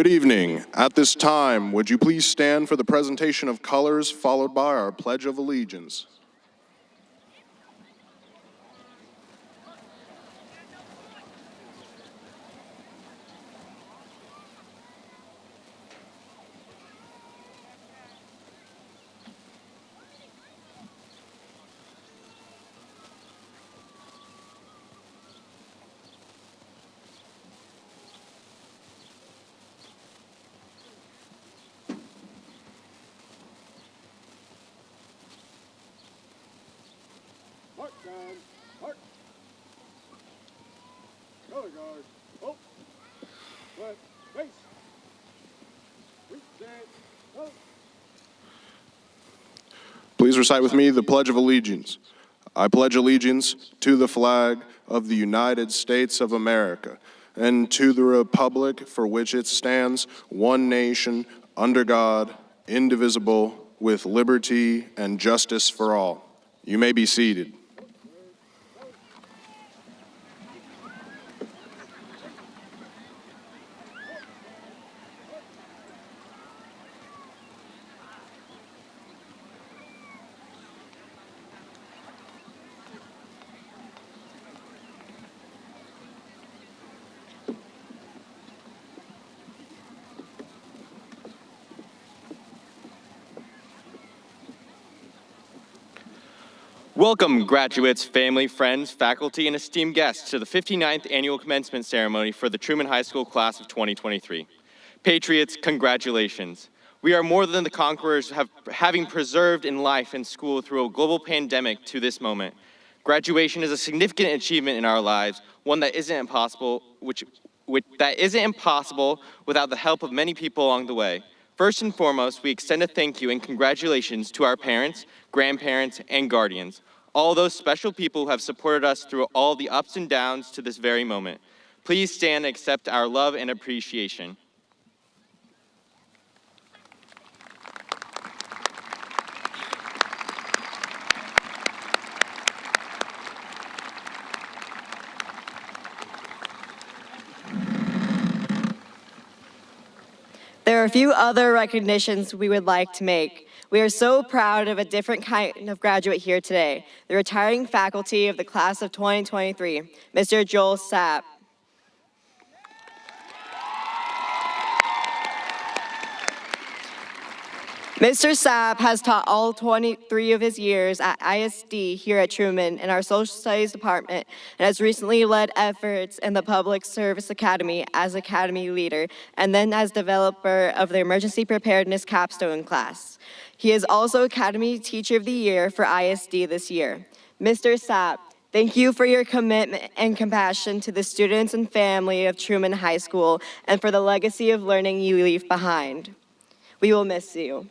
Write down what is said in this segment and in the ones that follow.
Good evening. At this time, would you please stand for the presentation of colors followed by our Pledge of Allegiance? Mark down. Mark. Color guard. Oh. Left. Face. Reset. Oh. Please recite with me the Pledge of Allegiance. I pledge allegiance to the flag of the United States of America and to the republic for which it stands, one nation, under God, indivisible, with liberty and justice for all. You may be seated. Welcome, graduates, family, friends, faculty, and esteemed guests to the 59th Annual Commencement Ceremony for the Truman High School Class of 2023. Patriots, congratulations. We are more than the conquerors, having preserved in life and school through a global pandemic to this moment. Graduation is a significant achievement in our lives, one that isn't impossible, without the help of many people along the way. First and foremost, we extend a thank you and congratulations to our parents, grandparents, and guardians, all those special people who have supported us through all the ups and downs to this very moment. Please stand and accept our love and appreciation. There are a few other recognitions we would like to make. We are so proud of a different kind of graduate here today, the retiring faculty of the class of 2023, Mr. Joel Sapp. Mr. Sapp has taught all 23 of his years at ISD here at Truman in our Social Studies department and has recently led efforts in the Public Service Academy as Academy Leader and then as developer of the Emergency Preparedness Capstone class. He is also Academy Teacher of the Year for ISD this year. Mr. Sapp, thank you for your commitment and compassion to the students and family of Truman High School and for the legacy of learning you leave behind. We will miss you.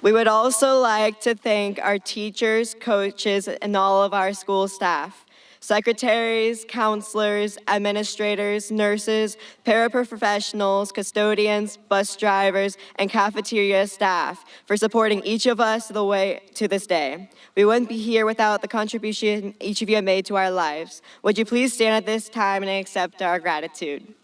We would also like to thank our teachers, coaches, and all of our school staff, secretaries, counselors, administrators, nurses, paraprofessionals, custodians, bus drivers, and cafeteria staff for supporting each of us the way to this day. We wouldn't be here without the contribution each of you have made to our lives. Would you please stand at this time and accept our gratitude?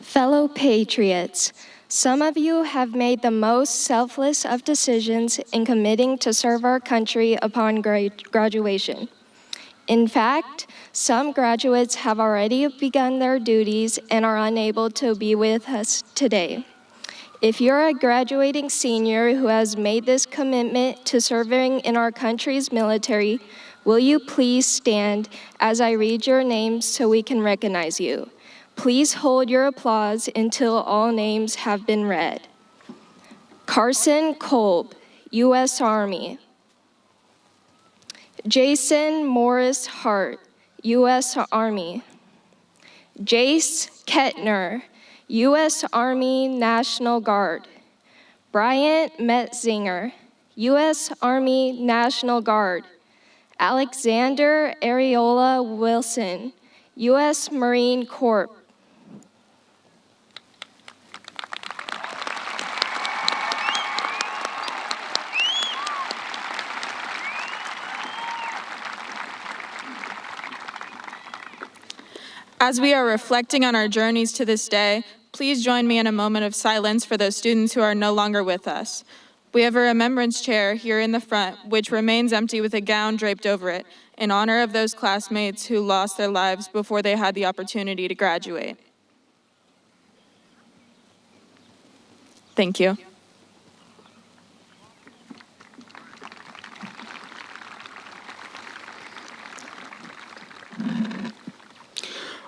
Fellow patriots, some of you have made the most selfless of decisions in committing to serve our country upon graduation. In fact, some graduates have already begun their duties and are unable to be with us today. If you're a graduating senior who has made this commitment to serving in our country's military, will you please stand as I read your names so we can recognize you? Please hold your applause until all names have been read. Carson Kolb, U.S. Army. Jason Morris Hart, U.S. Army. Jace Kettner, U.S. Army National Guard. Bryant Metzinger, U.S. Army National Guard. Alexander Areola Wilson, U.S. Marine Corps. As we are reflecting on our journeys to this day, please join me in a moment of silence for those students who are no longer with us. We have a remembrance chair here in the front, which remains empty with a gown draped over it, in honor of those classmates who lost their lives before they had the opportunity to graduate. Thank you.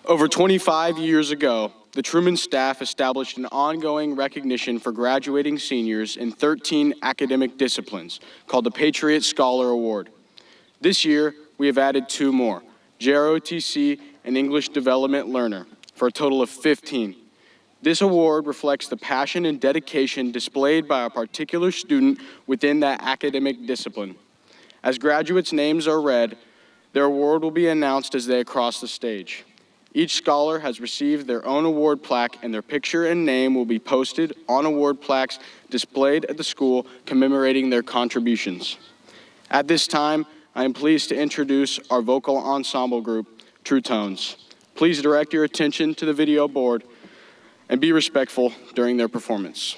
Over 25 years ago, the Truman staff established an ongoing recognition for graduating seniors in 13 academic disciplines called the Patriot Scholar Award. This year, we have added 2 more, JROTC and English Development Learner, for a total of 15. This award reflects the passion and dedication displayed by a particular student within that academic discipline. As graduates' names are read, their award will be announced as they cross the stage. Each scholar has received their own award plaque, and their picture and name will be posted on award plaques displayed at the school commemorating their contributions. At this time, I am pleased to introduce our vocal ensemble group, True Tones. Please direct your attention to the video board and be respectful during their performance.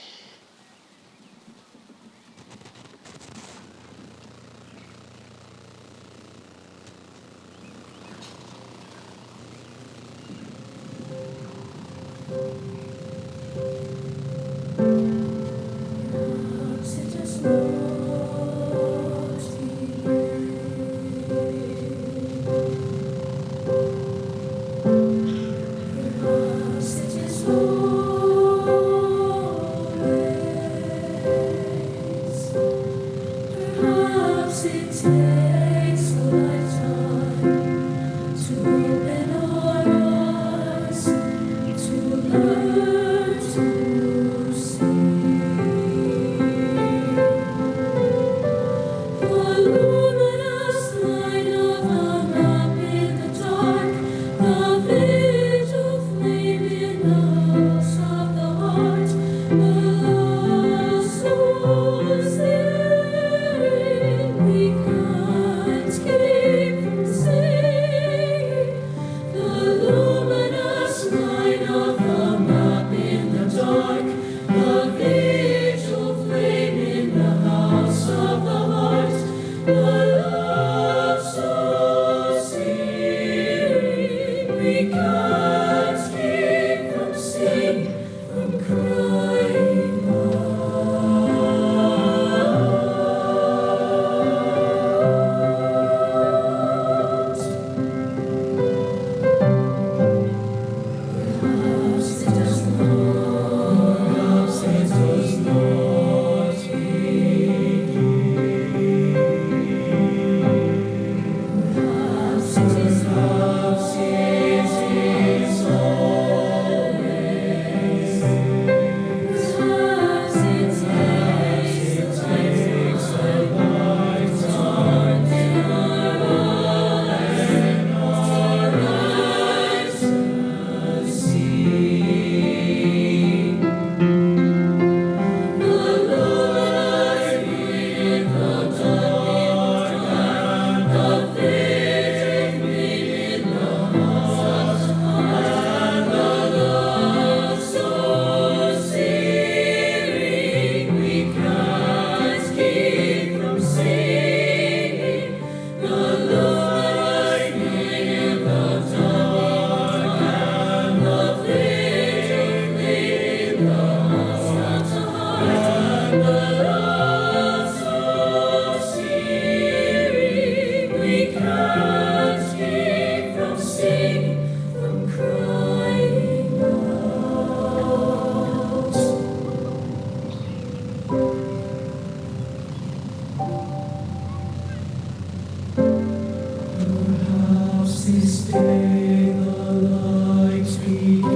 This day the lights begin.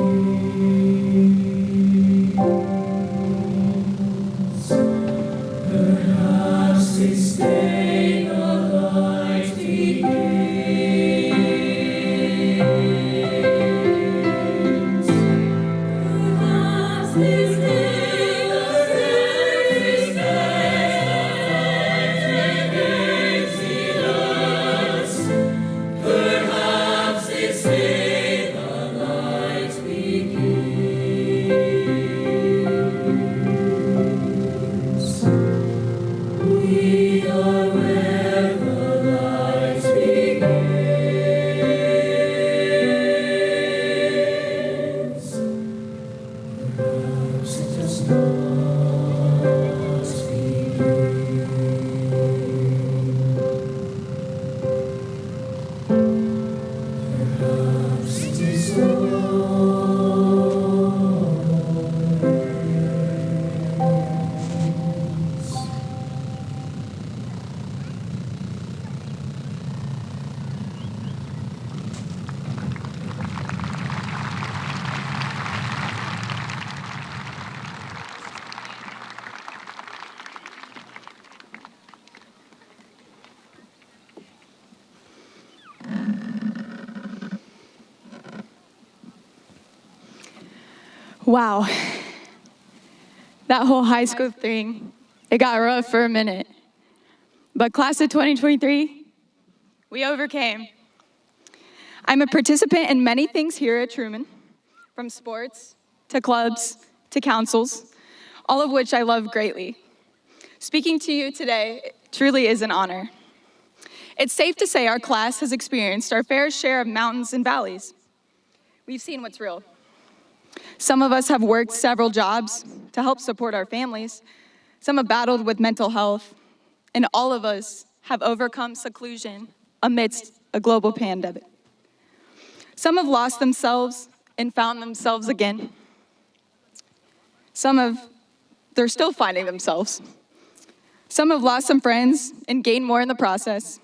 Wow. That whole high school thing, it got rough for a minute. But class of 2023, we overcame. I'm a participant in many things here at Truman, from sports to clubs to councils, all of which I love greatly. Speaking to you today truly is an honor. It's safe to say our class has experienced our fair share of mountains and valleys. We've seen what's real. Some of us have worked several jobs to help support our families. Some have battled with mental health, and all of us have overcome seclusion amidst a global pandemic. Some have lost themselves and found themselves again. They're still finding themselves. Some have lost some friends and gained more in the process.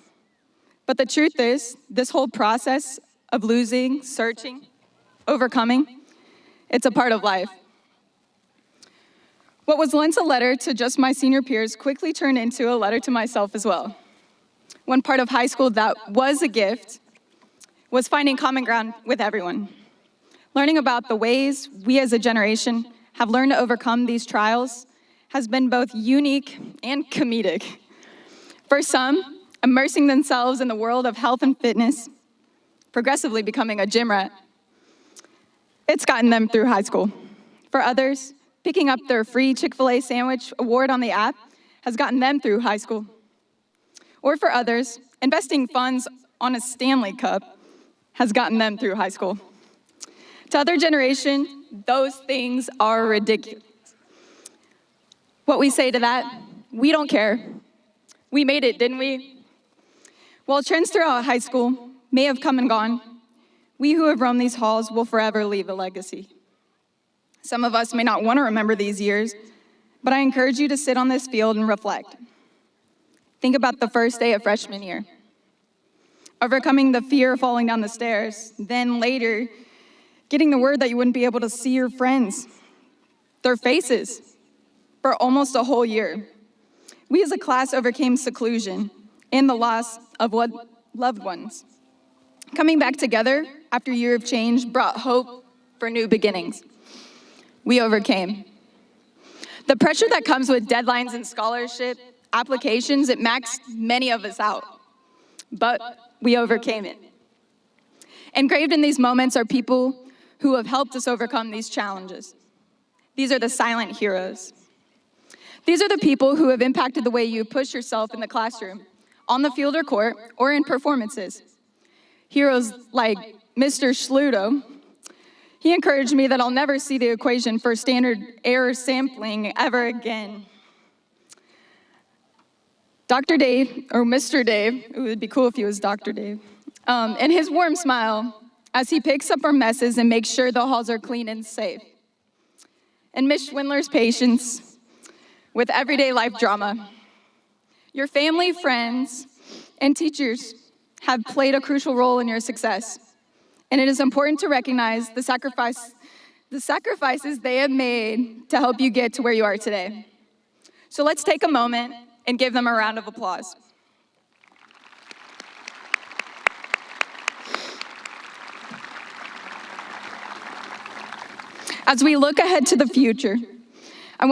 But the truth is, this whole process of losing, searching, overcoming, it's a part of life. What was once a letter to just my senior peers quickly turned into a letter to myself as well. One part of high school that was a gift was finding common ground with everyone. Learning about the ways we as a generation have learned to overcome these trials has been both unique and comedic. For some, immersing themselves in the world of health and fitness, progressively becoming a gym rat, it's gotten them through high school. For others, picking up their free Chick-fil-A sandwich award on the app has gotten them through high school. Or for others, investing funds on a Stanley Cup has gotten them through high school. To other generation, those things are ridiculous. What we say to that, we don't care. We made it, didn't we? While trends throughout high school may have come and gone, we who have roamed these halls will forever leave a legacy. Some of us may not want to remember these years, but I encourage you to sit on this field and reflect. Think about the first day of freshman year, overcoming the fear of falling down the stairs, then later, getting the word that you wouldn't be able to see your friends, their faces, for almost a whole year. We as a class overcame seclusion and the loss of loved ones. Coming back together after a year of change brought hope for new beginnings. We overcame. The pressure that comes with deadlines and scholarship applications, it maxed many of us out, but we overcame it. Engraved in these moments are people who have helped us overcome these challenges. These are the silent heroes. These are the people who have impacted the way you push yourself in the classroom, on the field or court, or in performances. Heroes like Mr. Schluto. He encouraged me that I'll never see the equation for standard error sampling ever again. Dr. Dave, or Mr. Dave, it would be cool if he was Dr. Dave, and his warm smile as he picks up our messes and makes sure the halls are clean and safe. And Ms. Schwindler's patience with everyday life drama. Your family, friends, and teachers have played a crucial role in your success. And it is important to recognize the sacrifices they have made to help you get to where you are today. So let's take a moment and give them a round of applause. As we look ahead to the future, I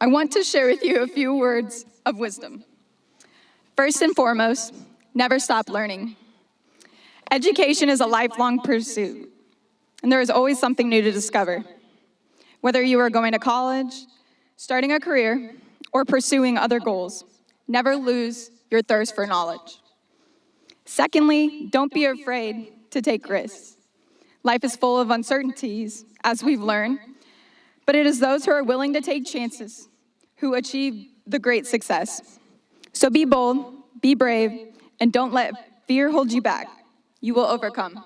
want to share with you a few words of wisdom. First and foremost, never stop learning. Education is a lifelong pursuit, and there is always something new to discover. Whether you are going to college, starting a career, or pursuing other goals, never lose your thirst for knowledge. Secondly, don't be afraid to take risks. Life is full of uncertainties, as we've learned, but it is those who are willing to take chances who achieve the great success. So be bold, be brave, and don't let fear hold you back. You will overcome.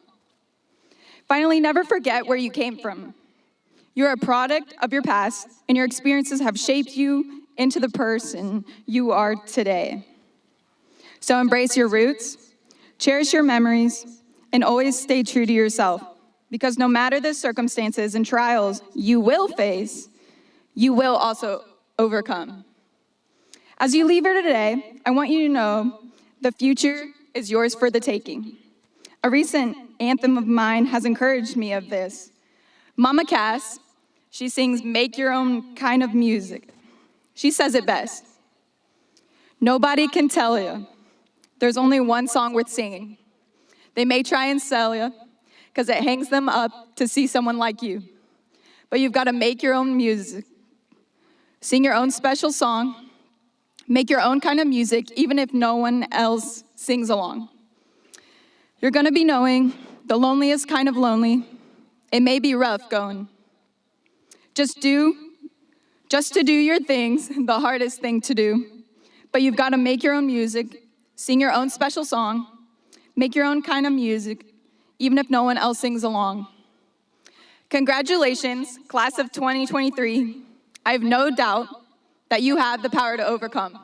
Finally, never forget where you came from. You're a product of your past, and your experiences have shaped you into the person you are today. So embrace your roots, cherish your memories, and always stay true to yourself. Because no matter the circumstances and trials you will face, you will also overcome. As you leave here today, I want you to know the future is yours for the taking. A recent anthem of mine has encouraged me of this. Mama Cass, she sings "Make Your Own Kind of Music." She says it best. Nobody can tell you there's only one song worth singing. They may try and sell you because it hangs them up to see someone like you. But you've got to make your own music. Sing your own special song. Make your own kind of music, even if no one else sings along. You're gonna be knowing the loneliest kind of lonely. It may be rough going. Just to do your things, the hardest thing to do. But you've got to make your own music, sing your own special song, make your own kind of music, even if no one else sings along. Congratulations, class of 2023. I have no doubt that you have the power to overcome.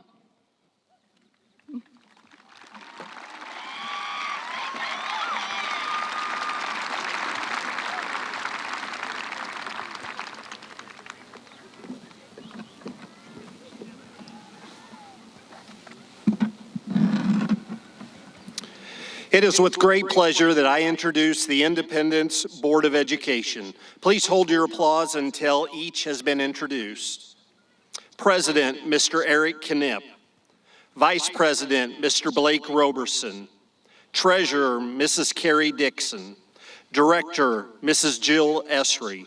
It is with great pleasure that I introduce the Independence Board of Education. Please hold your applause until each has been introduced. President, Mr. Eric Knipp. Vice President, Mr. Blake Roberson. Treasurer, Mrs. Carrie Dixon. Director, Mrs. Jill Esri.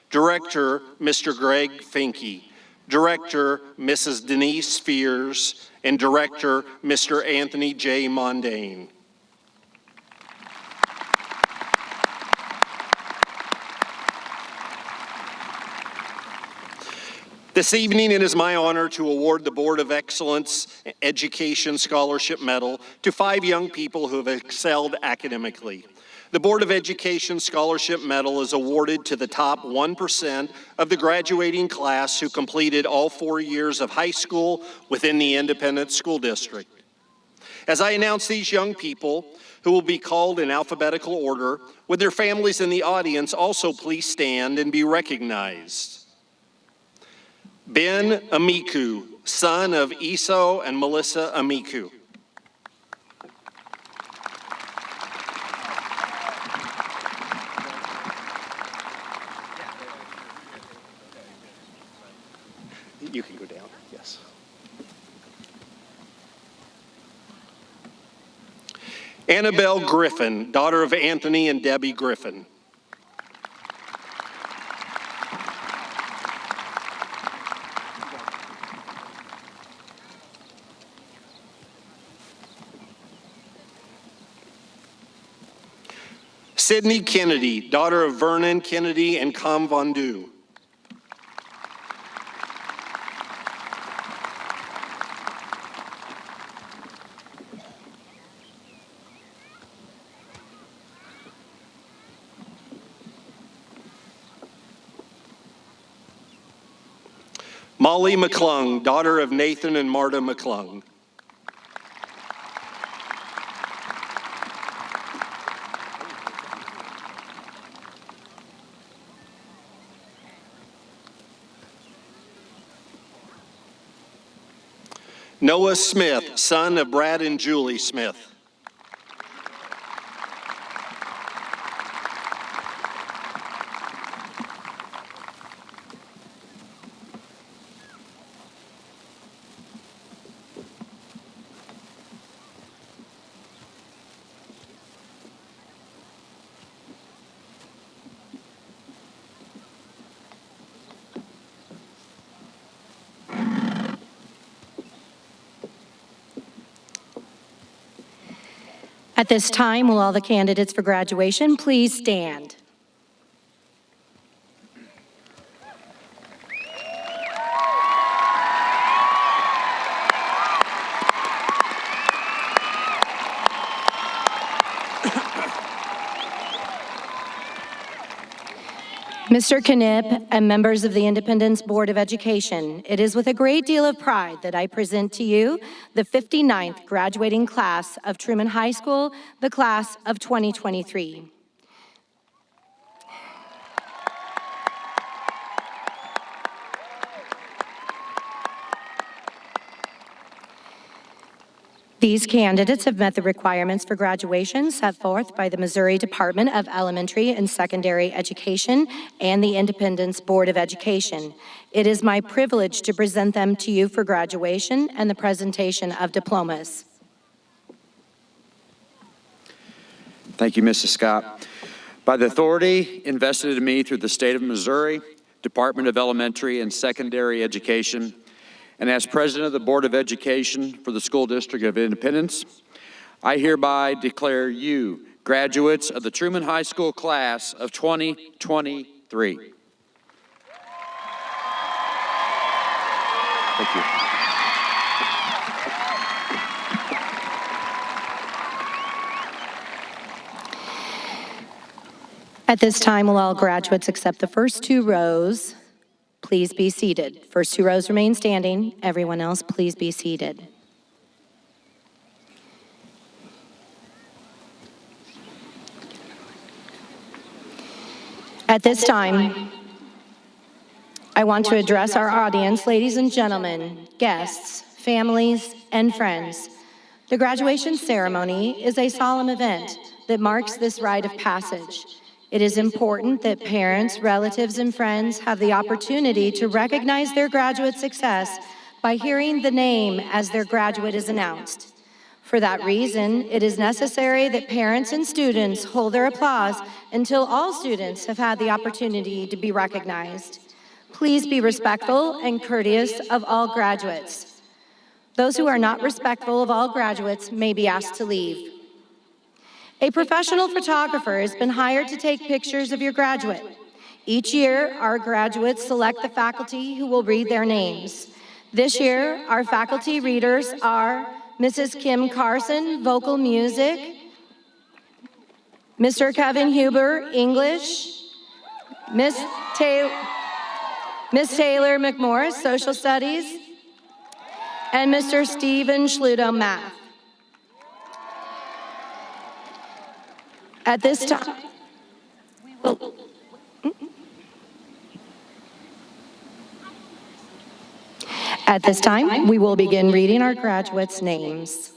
Director, Mr. Greg Finke. Director, Mrs. Denise Fears. And Director, Mr. Anthony J. Mondane. This evening, it is my honor to award the Board of Excellence Education Scholarship Medal to 5 young people who have excelled academically. The Board of Education Scholarship Medal is awarded to the top 1% of the graduating class who completed all 4 years of high school within the Independent School District. As I announce these young people, who will be called in alphabetical order, would their families in the audience also please stand and be recognized? Ben Amiku, son of Esau and Melissa Amiku. You can go down, yes. Annabelle Griffin, daughter of Anthony and Debbie Griffin. Sydney Kennedy, daughter of Vernon Kennedy and Com Von Du. Molly McClung, daughter of Nathan and Marta McClung. Noah Smith, son of Brad and Julie Smith. At this time, will all the candidates for graduation please stand? Mr. Knipp and members of the Independence Board of Education, it is with a great deal of pride that I present to you the 59th graduating class of Truman High School, the class of 2023. These candidates have met the requirements for graduation set forth by the Missouri Department of Elementary and Secondary Education and the Independence Board of Education. It is my privilege to present them to you for graduation and the presentation of diplomas. Thank you, Mrs. Scott. By the authority invested in me through the state of Missouri, Department of Elementary and Secondary Education, and as President of the Board of Education for the School District of Independence, I hereby declare you graduates of the Truman High School class of 2023. Thank you. At this time, will all graduates except the first two rows please be seated. First two rows remain standing. Everyone else, please be seated. At this time, I want to address our audience, ladies and gentlemen, guests, families, and friends. The graduation ceremony is a solemn event that marks this rite of passage. It is important that parents, relatives, and friends have the opportunity to recognize their graduate success by hearing the name as their graduate is announced. For that reason, it is necessary that parents and students hold their applause until all students have had the opportunity to be recognized. Please be respectful and courteous of all graduates. Those who are not respectful of all graduates may be asked to leave. A professional photographer has been hired to take pictures of your graduate. Each year, our graduates select the faculty who will read their names. This year, our faculty readers are Mrs. Kim Carson, vocal music, Mr. Kevin Huber, English, Miss Taylor McMorris, social studies, and Mr. Stephen Schluto, math. At this time, we will begin reading our graduates' names.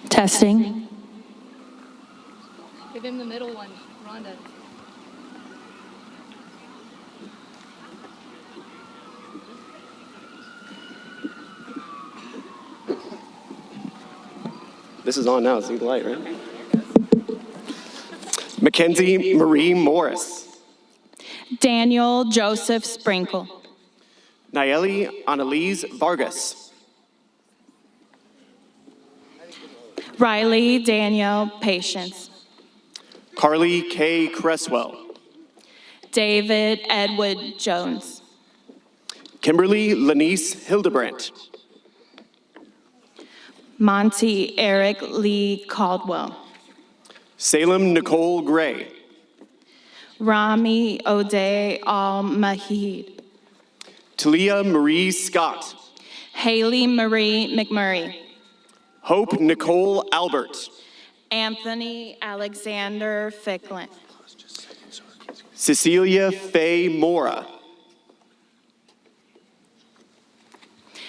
Testing. Give him the middle one, Rhonda. This is on now, see the light, right? Mackenzie Marie Morris. Daniel Joseph Sprinkle. Nayeli Annalise Vargas. Riley Danielle Patience. Carly K. Cresswell. David Edward Jones. Kimberly Lanice Hildebrandt. Monty Eric Lee Caldwell. Salem Nicole Gray. Rami O'Day Al-Mahid. Talia Marie Scott. Haley Marie McMurray. Hope Nicole Albert. Anthony Alexander Ficklin. Cecilia Faye Mora.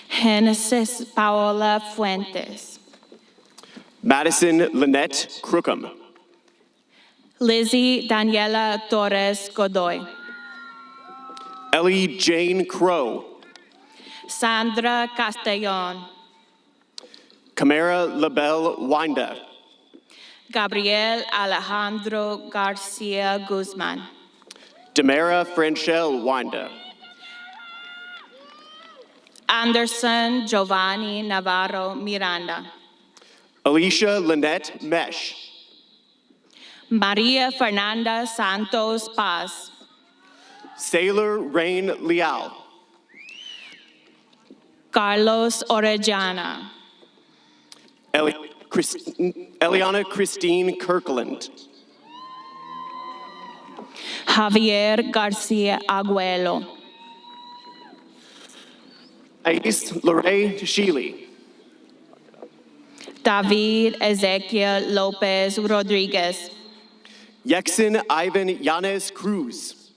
Genesis Paola Fuentes. Madison Lynette Crookham. Lizzie Daniela Torres Godoy. Ellie Jane Crow. Sandra Castellon. Camara Labelle Winda. Gabriel Alejandro Garcia Guzman. Demara Franchelle Winda. Anderson Giovanni Navarro Miranda. Alicia Lynette Mesh. Maria Fernanda Santos Paz. Sailor Rain Leal. Carlos Orellana. Eliana Christine Kirkland. Javier Garcia Aguelo. Ais Lorraine Sheely. David Ezequiel Lopez Rodriguez. Yexin Ivan Yanes Cruz.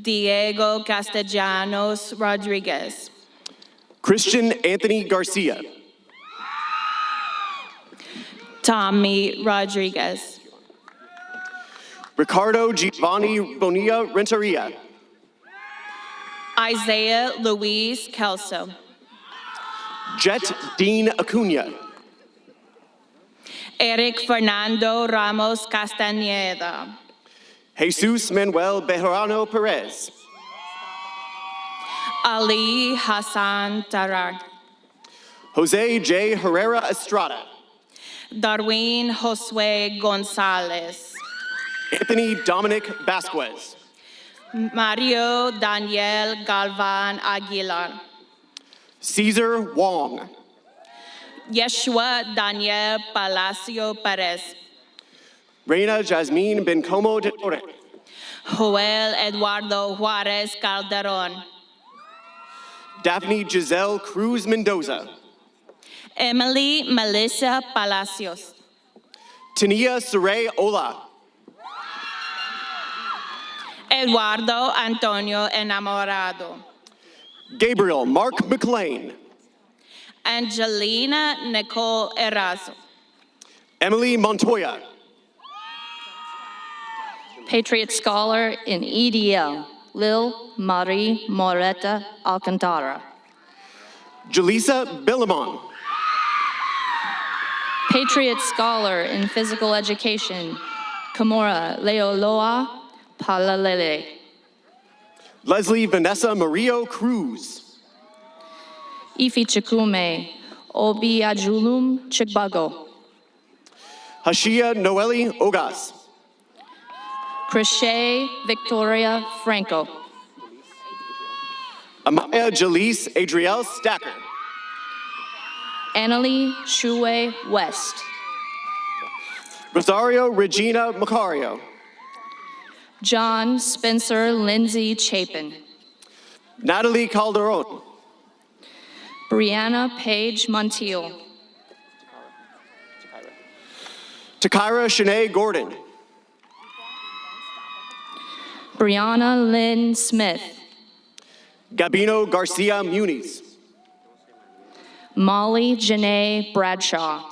Diego Castellanos Rodriguez. Christian Anthony Garcia. Tommy Rodriguez. Ricardo Giovanni Bonilla Renteria. Isaiah Luis Kelso. Jet Dean Acuna. Eric Fernando Ramos Castañeda. Jesus Manuel Bejarano Perez. Ali Hassan Tarar. Jose J. Herrera Estrada. Darwin Josue Gonzalez. Anthony Dominic Vasquez. Mario Daniel Galvan Aguilar. Caesar Wong. Yeshua Daniel Palacio Perez. Reina Jasmine Bencomo de Torre. Joel Eduardo Juarez Calderon. Daphne Giselle Cruz Mendoza. Emily Melissa Palacios. Tania Saray Ola. Eduardo Antonio Enamorado. Gabriel Mark McLean. Angelina Nicole Erazo. Emily Montoya. Patriot Scholar in EDL, Lil Marie Moreta Alcantara. Jaleesa Billimon. Patriot Scholar in Physical Education, Kamora Leoloa Palalele. Leslie Vanessa Murillo Cruz. Ifi Chikume Obi Ajulum Chikbago. Hashia Noeli Ogas. Krishay Victoria Franco. Amaya Jaleese Adriel Stacker. Annalie Shue West. Rosario Regina Macario. John Spencer Lindsay Chapin. Natalie Calderon. Brianna Page Montiel. Takira Shanae Gordon. Brianna Lynn Smith. Gabino Garcia Muniz. Molly Janae Bradshaw.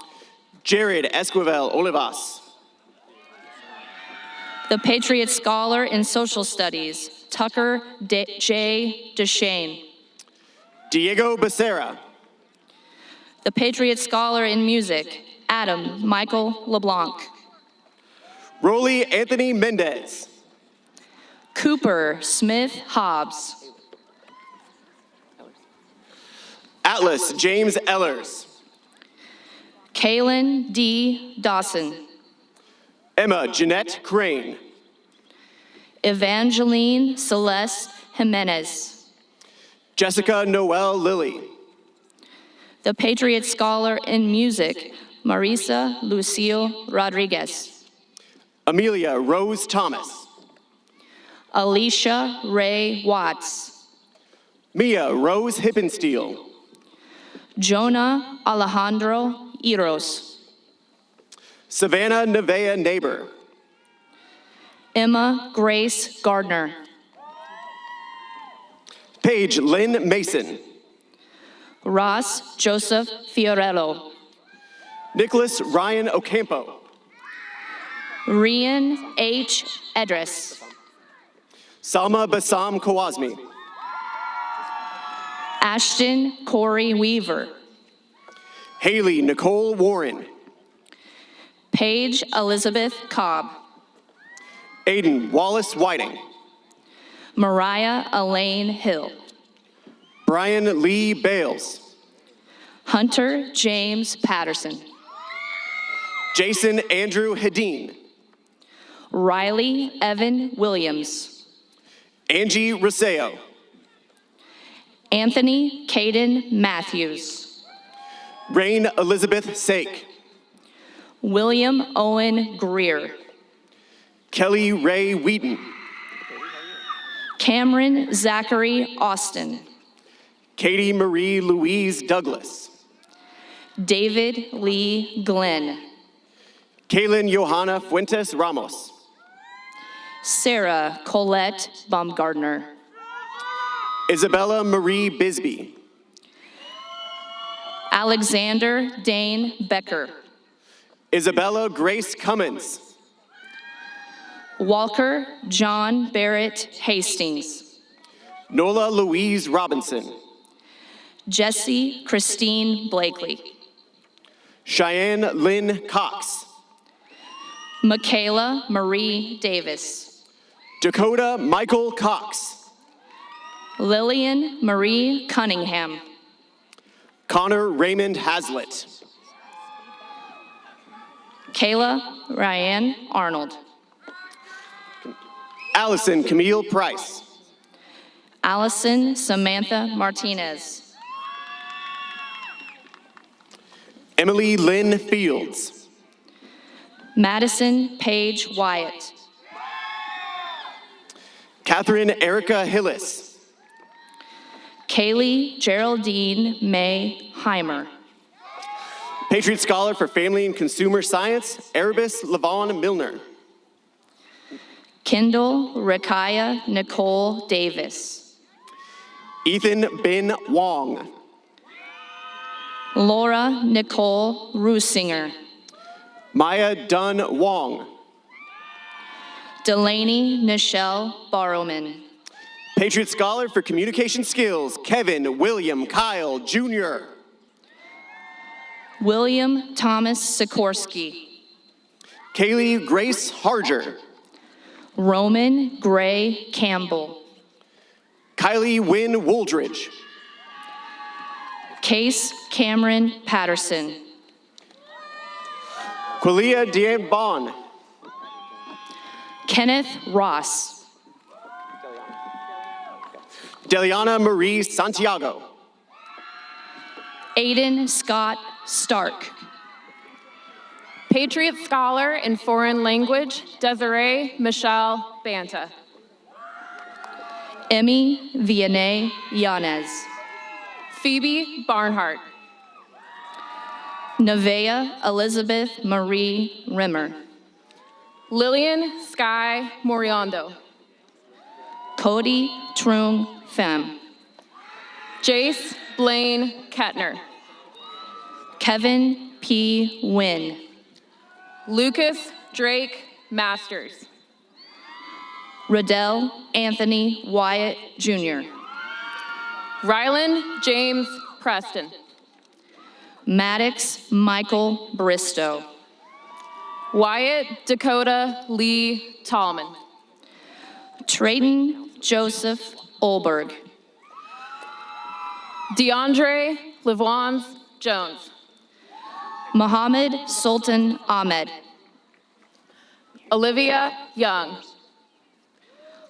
Jared Esquivel Olivas. The Patriot Scholar in Social Studies, Tucker J. Deshane. Diego Becerra. The Patriot Scholar in Music, Adam Michael LeBlanc. Rolly Anthony Mendez. Cooper Smith Hobbs. Atlas James Ellers. Kaylin D. Dawson. Emma Jeanette Crane. Evangeline Celeste Jimenez. Jessica Noel Lilly. The Patriot Scholar in Music, Marisa Lucio Rodriguez. Amelia Rose Thomas. Alicia Ray Watts. Mia Rose Hippensteel. Jonah Alejandro Eros. Savannah Nevea Neighbor. Emma Grace Gardner. Paige Lynn Mason. Ross Joseph Fiorello. Nicholas Ryan Ocampo. Rian H. Edris. Salma Bassam Kawazmi. Ashton Corey Weaver. Haley Nicole Warren. Paige Elizabeth Cobb. Aiden Wallace Whiting. Mariah Elaine Hill. Brian Lee Bales. Hunter James Patterson. Jason Andrew Hedin. Riley Evan Williams. Angie Roseo. Anthony Caden Matthews. Rain Elizabeth Sake. William Owen Greer. Kelly Ray Wheaton. Cameron Zachary Austin. Katie Marie Louise Douglas. David Lee Glenn. Kaylin Johanna Fuentes Ramos. Sarah Colette Baumgardner. Isabella Marie Bisbee. Alexander Dane Becker. Isabella Grace Cummins. Walker John Barrett Hastings. Nola Louise Robinson. Jessie Christine Blakely. Cheyenne Lynn Cox. Michaela Marie Davis. Dakota Michael Cox. Lillian Marie Cunningham. Connor Raymond Hazlitt. Kayla Ryan Arnold. Allison Camille Price. Allison Samantha Martinez. Emily Lynn Fields. Madison Paige Wyatt. Catherine Erica Hillis. Kaylee Geraldine May Heimer. Patriot Scholar for Family and Consumer Science, Erebus Lavon Milner. Kendall Rakaya Nicole Davis. Ethan Bin Wong. Laura Nicole Rusinger. Maya Dunn Wong. Delaney Nichelle Barrowman. Patriot Scholar for Communication Skills, Kevin William Kyle Jr. William Thomas Sikorsky. Kaylee Grace Harger. Roman Gray Campbell. Kylie Wynn Wooldridge. Case Cameron Patterson. Quillia Deanne Bond. Kenneth Ross. Deliana Marie Santiago. Aiden Scott Stark. Patriot Scholar in Foreign Language, Desiree Michelle Banta. Emmy Vianney Yanez. Phoebe Barnhart. Nevaeh Elizabeth Marie Rimmer. Lillian Sky Moriondo. Cody Trung Pham. Jace Blaine Kettner. Kevin P. Wynn. Lucas Drake Masters. Riddell Anthony Wyatt Jr. Rylan James Preston. Maddox Michael Bristow. Wyatt Dakota Lee Tallman. Trayton Joseph Olberg. DeAndre Livwans Jones. Mohammed Sultan Ahmed. Olivia Young.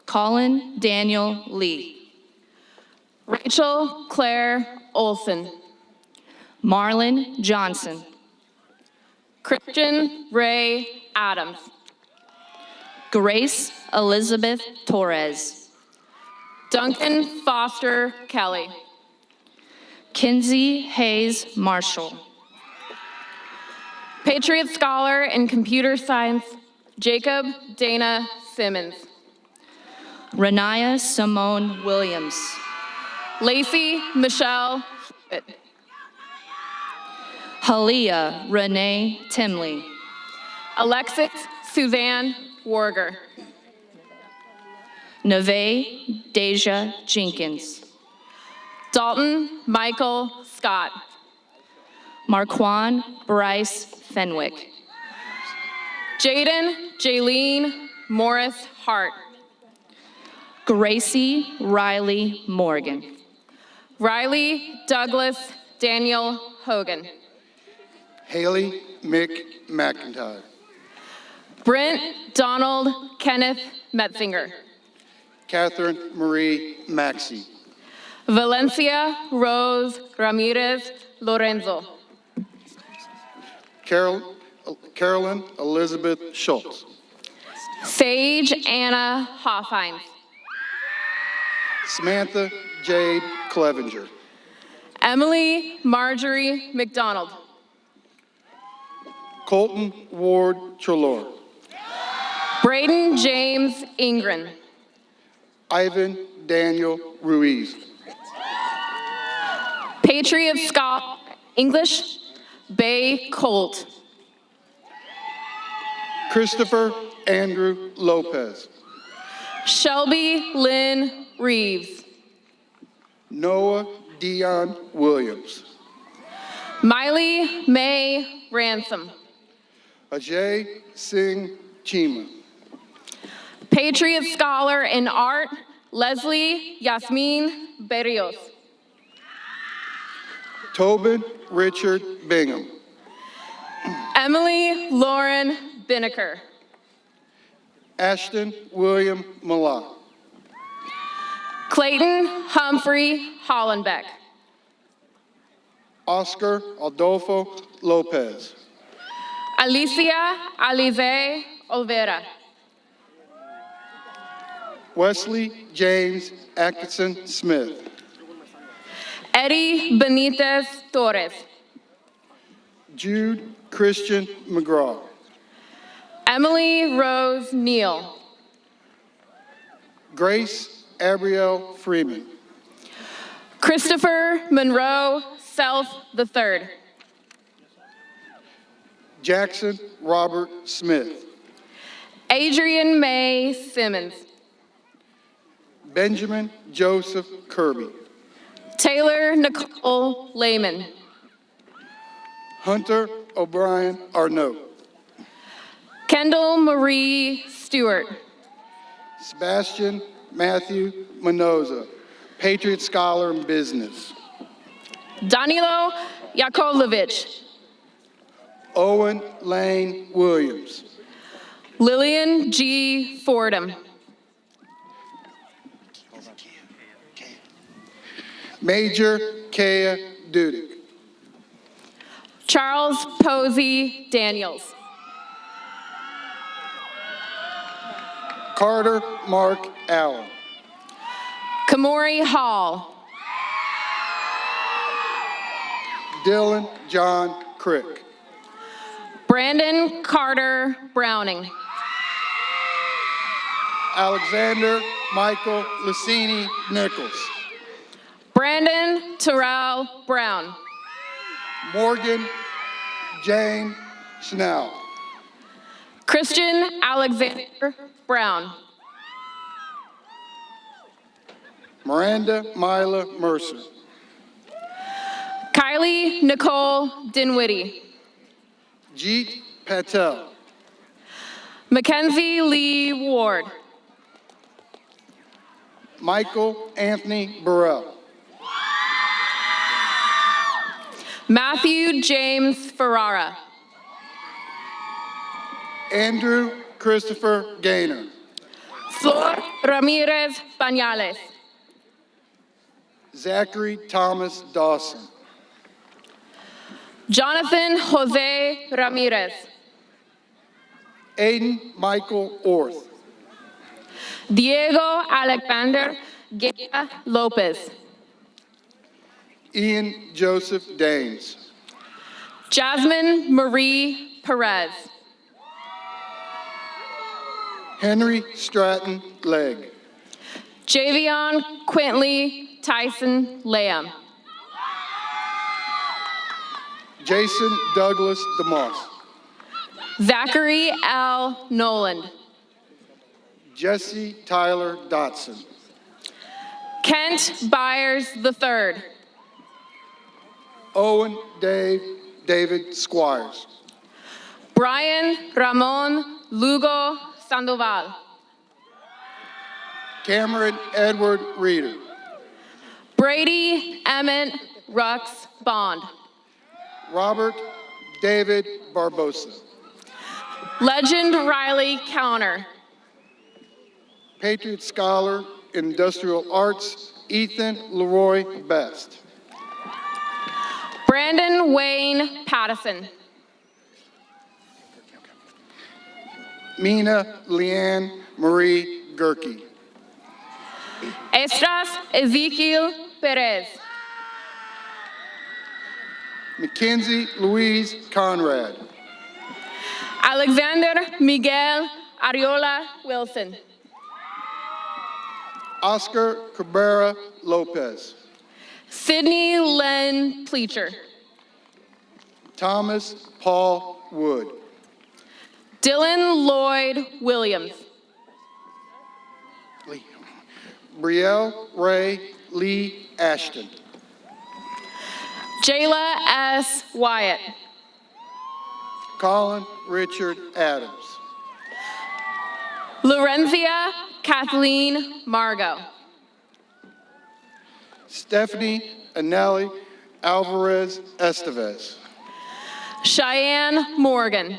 Colin Daniel Lee. Rachel Claire Olson. Marlon Johnson. Christian Ray Adams. Grace Elizabeth Torres. Duncan Foster Kelly. Kinsey Hayes Marshall. Patriot Scholar in Computer Science, Jacob Dana Simmons. Renaya Simone Williams. Lacey Michelle Hewitt. Halia Renee Timley. Alexis Suzanne Warger. Neve Deja Jenkins. Dalton Michael Scott. Marquan Bryce Fenwick. Jaden Jaylene Morris Hart. Gracie Riley Morgan. Riley Douglas Daniel Hogan. Haley Mick McIntyre. Brent Donald Kenneth Metzinger. Catherine Marie Maxey. Valencia Rose Ramirez Lorenzo. Carolyn Elizabeth Schultz. Sage Anna Hoffheims. Samantha Jade Clevenger. Emily Marjorie McDonald. Colton Ward Trelaw. Braden James Ingren. Ivan Daniel Ruiz. Patriot Scott English Bay Colt. Christopher Andrew Lopez. Shelby Lynn Reeves. Noah Dion Williams. Miley May Ransom. Ajay Singh Chima. Patriot Scholar in Art Leslie Yasmin Berrios. Tobin Richard Bingham. Emily Lauren Binnicker. Ashton William Malott. Clayton Humphrey Hollenbeck. Oscar Adolfo Lopez. Alicia Alize Olvera. Wesley James Atkinson Smith. Eddie Benitez Torres. Jude Christian McGraw. Emily Rose Neal. Grace Abrielle Freeman. Christopher Monroe Self III. Jackson Robert Smith. Adrian May Simmons. Benjamin Joseph Kirby. Taylor Nicole Lehman. Hunter O'Brien Arnault. Kendall Marie Stewart. Sebastian Matthew Minoza, Patriot Scholar in Business. Danilo Yakovlevich. Owen Lane Williams. Lillian G. Fordham. Major Kaya Dudick. Charles Posey Daniels. Carter Mark Allen. Kamori Hall. Dylan John Crick. Brandon Carter Browning. Alexander Michael Lucini Nichols. Brandon Terrell Brown. Morgan Jane Schnell. Christian Alexander Brown. Miranda Mila Mercer. Kylie Nicole Dinwiddie. Jeet Patel. Mackenzie Lee Ward. Michael Anthony Burrell. Matthew James Ferrara. Andrew Christopher Gaynor. Flor Ramirez Pañales. Zachary Thomas Dawson. Jonathan Jose Ramirez. Aiden Michael Orth. Diego Alexander Guerra Lopez. Ian Joseph Daines. Jasmine Marie Perez. Henry Stratton Legg. Javion Quintley Tyson Lamb. Jason Douglas DeMoss. Zachary L. Noland. Jesse Tyler Dotson. Kent Byers III. Owen Dave David Squires. Brian Ramon Lugo Sandoval. Cameron Edward Reeder. Brady Emmett Rux Bond. Robert David Barbosa. Legend Riley Counter. Patriot Scholar, Industrial Arts, Ethan Leroy Best. Brandon Wayne Pattison. Mina Leanne Marie Gerke. Estras Ezekiel Perez. Mackenzie Louise Conrad. Alexander Miguel Ariola Wilson. Oscar Cabrera Lopez. Sydney Len Pleacher. Thomas Paul Wood. Dylan Lloyd Williams. Brielle Ray Lee Ashton. Jayla S. Wyatt. Colin Richard Adams. Lorenzia Kathleen Margot. Stephanie Anelli Alvarez Estevez. Cheyenne Morgan.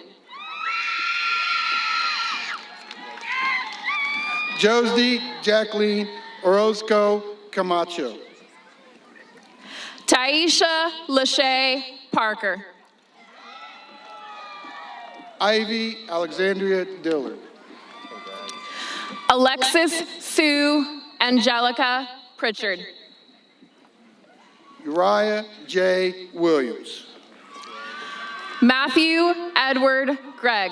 Josie Jacqueline Orozco Camacho. Taisha Lachey Parker. Ivy Alexandria Dillard. Alexis Sue Angelica Pritchard. Uriah J. Williams. Matthew Edward Gregg.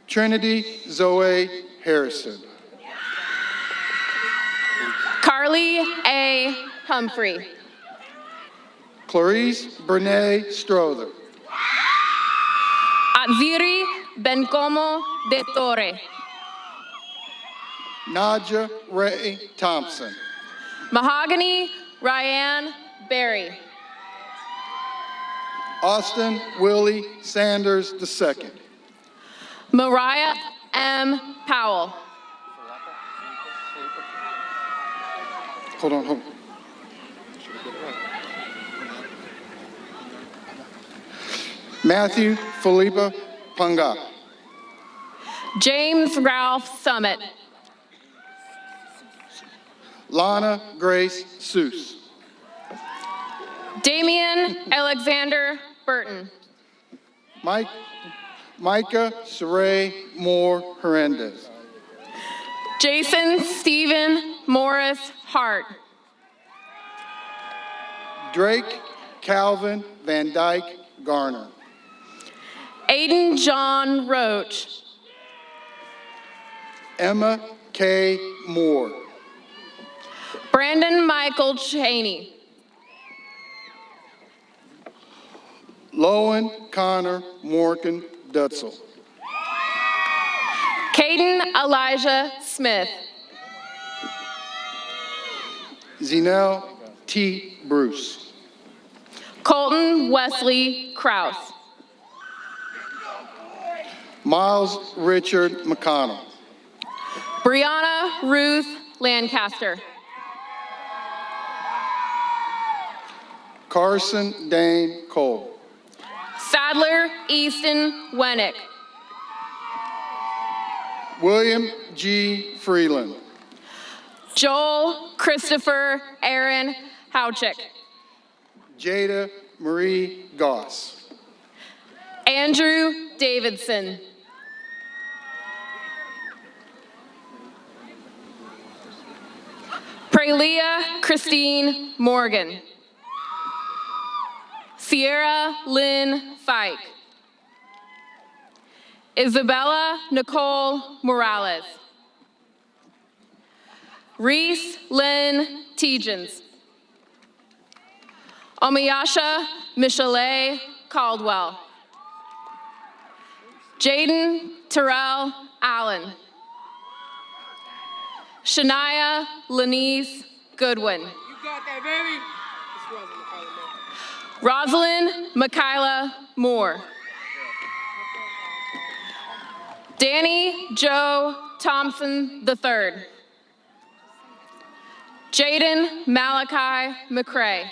Trinity Zoe Harrison. Carly A. Humphrey. Clarice Brene Strother. Atziri Bencomo de Torre. Nadja Ray Thompson. Mahogany Ryan Berry. Austin Willie Sanders II. Mariah M. Powell. Hold on. Matthew Philippa Punga. James Ralph Summit. Lana Grace Seuss. Damian Alexander Burton. Micah Saray Moore Hernandez. Jason Stephen Morris Hart. Drake Calvin Van Dyke Garner. Aiden John Roach. Emma K. Moore. Brandon Michael Cheney. Lowen Connor Morgan Dutzel. Caden Elijah Smith. Zenel T. Bruce. Colton Wesley Kraus. Miles Richard McConnell. Brianna Ruth Lancaster. Carson Dane Cole. Sadler Easton Wennick. William G. Freeland. Joel Christopher Aaron Houchick. Jada Marie Goss. Andrew Davidson. Pralia Christine Morgan. Sierra Lynn Fike. Isabella Nicole Morales. Reese Lynn Tegens. Omiyasha Michelet Caldwell. Jaden Terrell Allen. Shania Lenise Goodwin. You got that, baby. Rosalind Michaela Moore. Danny Joe Thompson III. Jaden Malachi McCrae.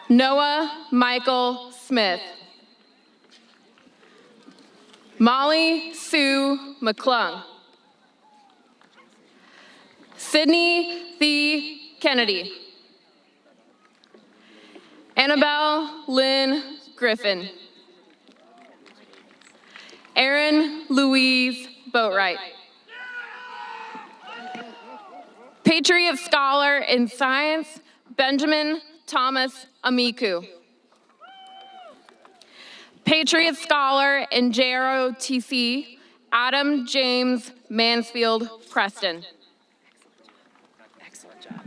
Noah Michael Smith. Molly Sue McClung. Sydney Thee Kennedy. Annabelle Lynn Griffin. Erin Louise Boatwright. Patriot Scholar in Science, Benjamin Thomas Amiku. Patriot Scholar in JROTC, Adam James Mansfield Preston. Excellent job.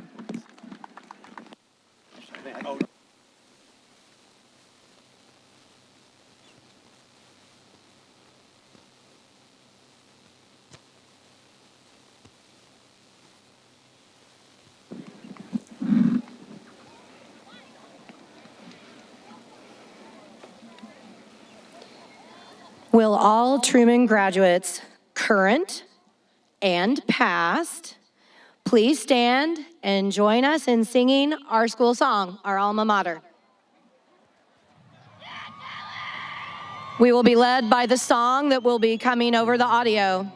Will all Truman graduates, current and past, please stand and join us in singing our school song, our alma mater. We will be led by the song that will be coming over the audio.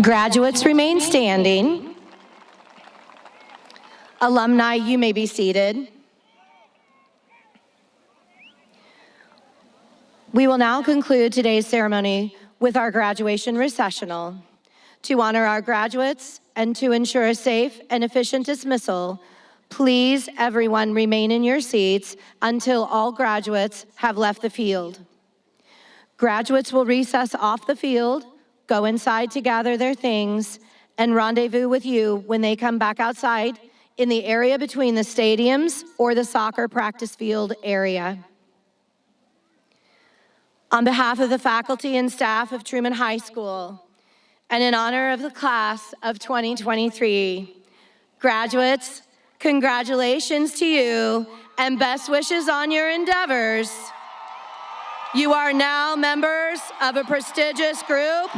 Graduates remain standing. Alumni, you may be seated. We will now conclude today's ceremony with our graduation recessional. To honor our graduates and to ensure a safe and efficient dismissal, please, everyone, remain in your seats until all graduates have left the field. Graduates will recess off the field, go inside to gather their things, and rendezvous with you when they come back outside in the area between the stadiums or the soccer practice field area. On behalf of the faculty and staff of Truman High School, and in honor of the class of 2023, graduates, congratulations to you and best wishes on your endeavors. You are now members of a prestigious group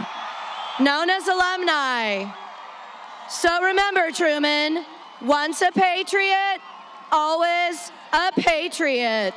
known as alumni. So remember, Truman, once a patriot, always a patriot.